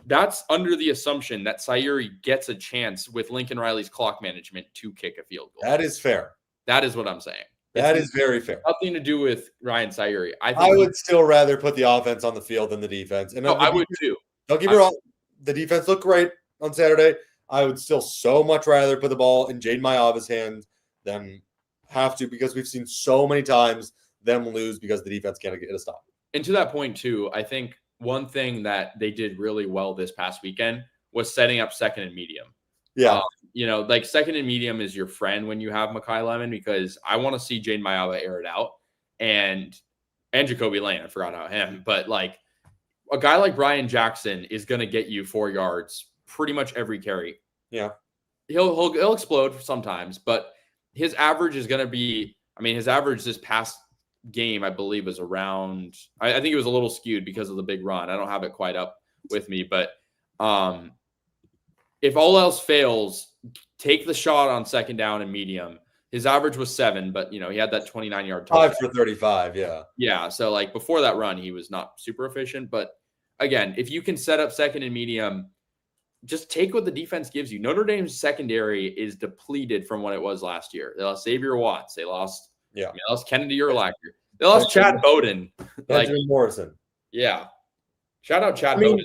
That's under the assumption that Sayuri gets a chance with Lincoln Riley's clock management to kick a field goal. That is fair. That is what I'm saying. That is very fair. Nothing to do with Ryan Sayuri. I would still rather put the offense on the field than the defense. And I would too. Don't get me wrong. The defense looked great on Saturday. I would still so much rather put the ball in Jaden Mayava's hands than have to, because we've seen so many times them lose because the defense can't get a stop. And to that point too, I think one thing that they did really well this past weekend was setting up second and medium. Yeah. Like second and medium is your friend when you have Makai Lemon, because I want to see Jaden Mayava air it out and Jacoby Lane. I forgot about him, but like a guy like Brian Jackson is going to get you 4 yards pretty much every carry. Yeah. He'll explode sometimes, but his average is going to be, his average this past game, I believe, was around, I think it was a little skewed because of the big run. I don't have it quite up with me, but if all else fails, take the shot on second down and medium. His average was 7, but he had that 29-yard touchdown. 5 for 35, yeah. Yeah, so like before that run, he was not super efficient, but again, if you can set up second and medium, just take what the defense gives you. Notre Dame's secondary is depleted from what it was last year. They lost Xavier Watts. They lost Kennedy Urlacher. They lost Chad Bowden. Benjamin Morrison. Yeah. Shout out Chad Bowden.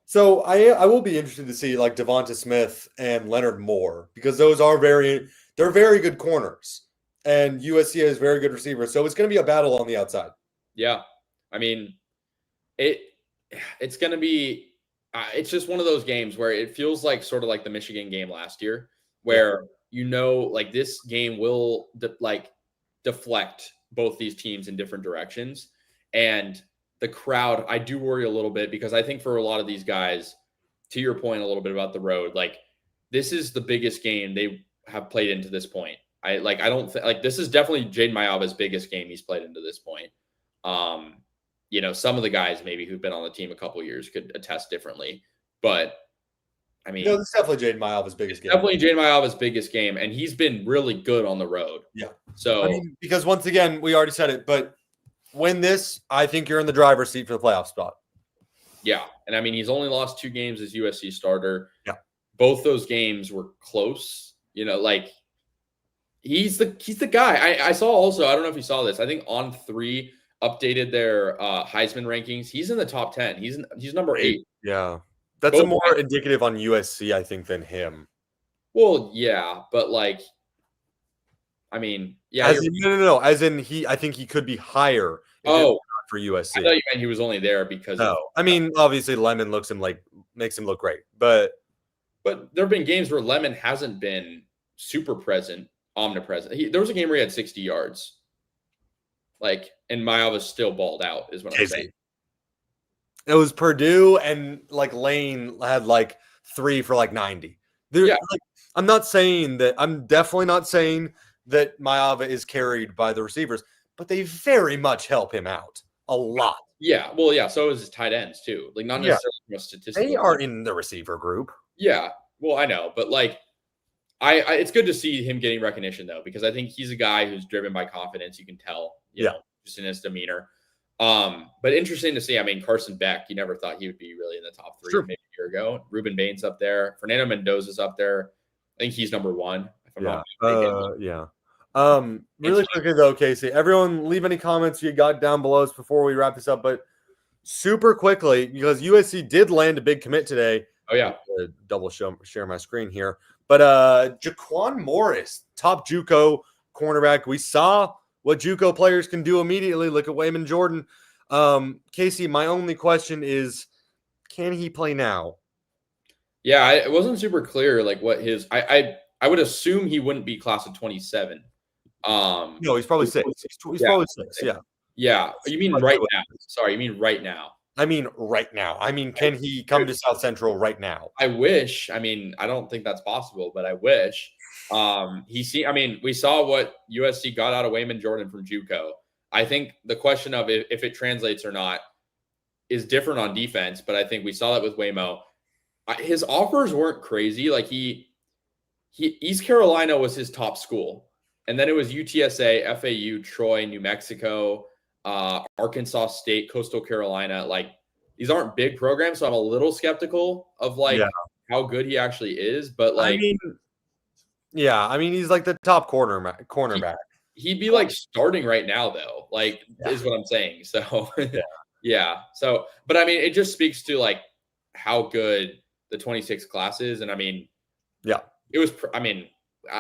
So I will be interested to see like Devonta Smith and Leonard Moore, because those are they're very good corners, and USC has very good receivers. So it's going to be a battle on the outside. Yeah. It's going to be, it's just one of those games where it feels like sort of like the Michigan game last year, where like this game will deflect both these teams in different directions. And the crowd, I do worry a little bit, because I think for a lot of these guys, to your point a little bit about the road, like this is the biggest game they have played into this point. This is definitely Jaden Mayava's biggest game he's played into this point. Some of the guys maybe who've been on the team a couple of years could attest differently, but this is definitely Jaden Mayava's biggest game. Definitely Jaden Mayava's biggest game, and he's been really good on the road. Yeah. So because once again, we already said it, but win this, I think you're in the driver's seat for the playoff spot. Yeah, and he's only lost 2 games as USC starter. Yeah. Both those games were close. He's the guy. I saw also, I don't know if you saw this, I think On3 updated their Heisman rankings. He's in the top 10. He's number 8. Yeah. That's more indicative on USC, I think, than him. Well, yeah, but like, yeah. As in, I think he could be higher. For USC. I thought you meant he was only there because. No, obviously Lemon makes him look great, but there have been games where Lemon hasn't been super omnipresent. There was a game where he had 60 yards. And Mayava still balled out, is what I'm saying. It was Purdue, and Lane had 3 for 90. I'm definitely not saying that Mayava is carried by the receivers, but they very much help him out a lot. Yeah, well, yeah. So is his tight ends too. Not necessarily from a statistical. They are in the receiver group. Yeah, well, I know, but It's good to see him getting recognition though, because I think he's a guy who's driven by confidence. You can tell, you know, just in his demeanor. But interesting to see. I mean, Carson Beck, you never thought he would be really in the top 3 maybe a year ago. Ruben Bain's up there. Fernando Mendoza's up there. I think he's number 1. If I'm not mistaken. Really quickly though, Casey, everyone leave any comments you got down below us before we wrap this up. But super quickly, because USC did land a big commit today. Oh yeah, double share my screen here. But Jaquan Morris, top JUCO cornerback. We saw what JUCO players can do immediately. Look at Wayman Jordan. Casey, my only question is, can he play now? Yeah, it wasn't super clear like what his I would assume he wouldn't be class of 27. No, he's probably 6. He's probably 6. Yeah. Yeah. You mean right now? Sorry, you mean right now? I mean right now. I mean, can he come to South Central right now? I wish. I mean, I don't think that's possible, but I wish. I mean, we saw what USC got out of Wayman Jordan from JUCO. I think the question of if it translates or not is different on defense, but I think we saw that with Waymo. His offers weren't crazy. Like East Carolina was his top school, and then it was UTSA, FAU, Troy, New Mexico, Arkansas State, Coastal Carolina. Like these aren't big programs, so I'm a little skeptical of how good he actually is. But like, I mean, he's like the top cornerback. He'd be like starting right now, though. Like is what I'm saying. So So, but I mean, it just speaks to like how good the 26 class is, and I mean, it was. I mean,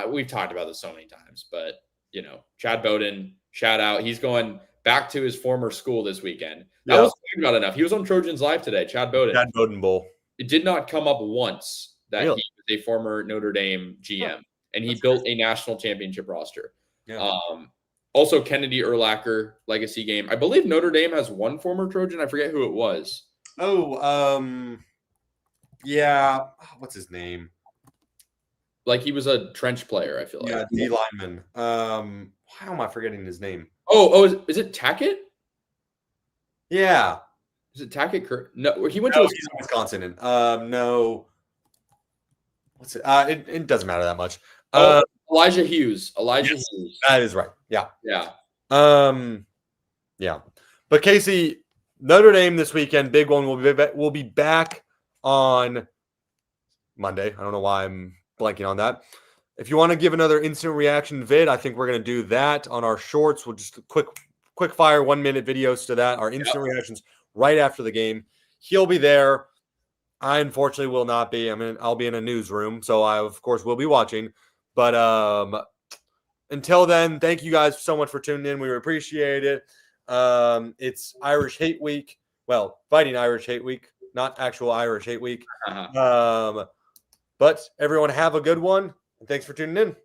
we've talked about this so many times, but you know, Chad Bowden, shout out. He's going back to his former school this weekend. That was not enough. He was on Trojans Live today. Chad Bowden Bowl. It did not come up once that he was a former Notre Dame GM, and he built a national championship roster. Yeah. Also, Kennedy Urlacher legacy game. I believe Notre Dame has one former Trojan. I forget who it was. What's his name? Like he was a trench player, I feel like. Yeah, D lineman. How am I forgetting his name? Is it Tackett? Yeah. Is it Tackett? No, he went to Wisconsin. No. What's it? It doesn't matter that much. Elijah Hughes. Hughes. That is right. Yeah. Yeah. Yeah. But Casey, Notre Dame this weekend, big one. We'll be back on Monday. I don't know why I'm blanking on that. If you want to give another instant reaction vid, I think we're going to do that on our shorts. We'll just quick fire 1-minute videos to that. Our instant reactions right after the game. He'll be there. I unfortunately will not be. I mean, I'll be in a newsroom, so I of course will be watching. But until then, thank you guys so much for tuning in. We appreciate it. It's Irish Hate Week. Well, Fighting Irish Hate Week, not actual Irish Hate Week. But everyone have a good one. And thanks for tuning in.